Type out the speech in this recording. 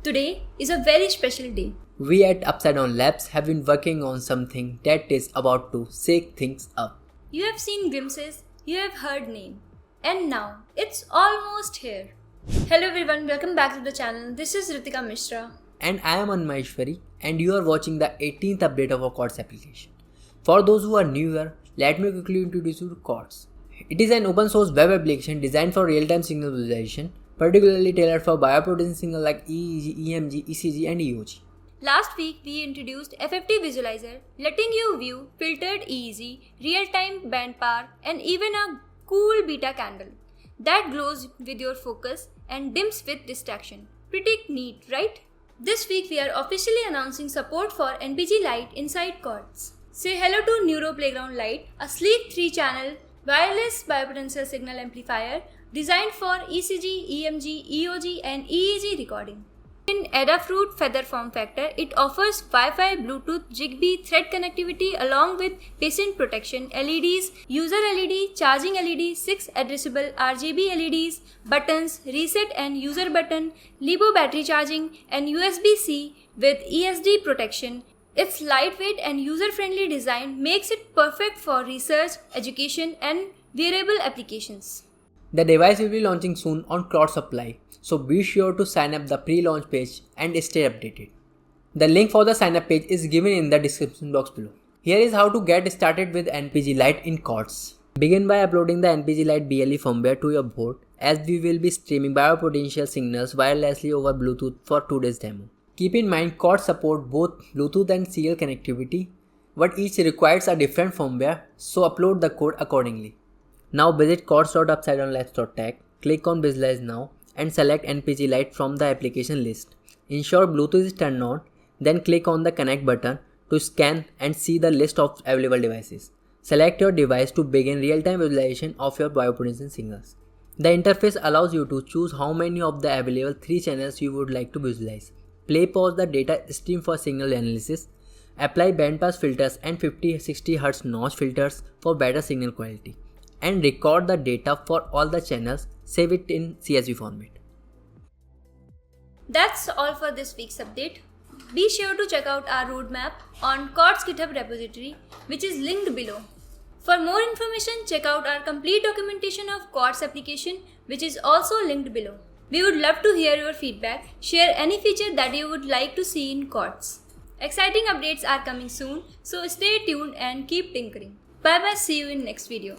Today is a very special day. We at Upside Down Labs have been working on something that is about to shake things up. You have seen glimpses, you have heard name, and now it's almost here. Hello everyone, welcome back to the channel. This is Ritika Mishra. And I am Anmaheshwari, and you are watching the 18th update of our Quartz application. For those who are new here, let me quickly introduce you to Quartz. It is an open source web application designed for real-time signal visualization, particularly tailored for bioprotein signals like EEG, EMG, ECG, and EOG. Last week we introduced FFT Visualizer, letting you view filtered EEG, real-time bandpass, and even a cool beta candle that glows with your focus and dims with distraction. Pretty neat, right? This week we are officially announcing support for NPG Lite inside Quartz. Say hello to Neuro Playground Lite, a sleek 3-channel wireless biopotential signal amplifier designed for ECG, EMG, EOG, and EEG recording. In Adafruit Feather form factor, it offers Wi-Fi, Bluetooth, Zigbee, Thread connectivity along with patient protection, LEDs, user LED, charging LED, 6 addressable RGB LEDs, buttons, reset and user button, LiPo battery charging, and USB-C with ESD protection. Its lightweight and user-friendly design makes it perfect for research, education, and wearable applications. The device will be launching soon on Quartz Supply, so be sure to sign up the pre-launch page and stay updated. The link for the sign up page is given in the description box below. Here is how to get started with NPG Lite in Quartz. Begin by uploading the NPG Lite BLE firmware to your board, as we will be streaming biopotential signals wirelessly over Bluetooth for today's demo. Keep in mind Quartz supports both Bluetooth and serial connectivity, but each requires a different firmware, so upload the code accordingly. Now visit quartz.upsidedownlabs.tech, click on Visualize Now and select NPG Lite from the application list. Ensure Bluetooth is turned on, then click on the Connect button to scan and see the list of available devices. Select your device to begin real-time visualization of your biopotential signals. The interface allows you to choose how many of the available 3 channels you would like to visualize. Pause the data stream for signal analysis. Apply bandpass filters and 50-60 Hz notch filters for better signal quality. And record the data for all the channels, save it in CSV format. That's all for this week's update. Be sure to check out our roadmap on Quartz GitHub repository, which is linked below. For more information, check out our complete documentation of Quartz application, which is also linked below. We would love to hear your feedback. Share any feature that you would like to see in Quartz. Exciting updates are coming soon, so stay tuned and keep tinkering. Bye bye, see you in next video.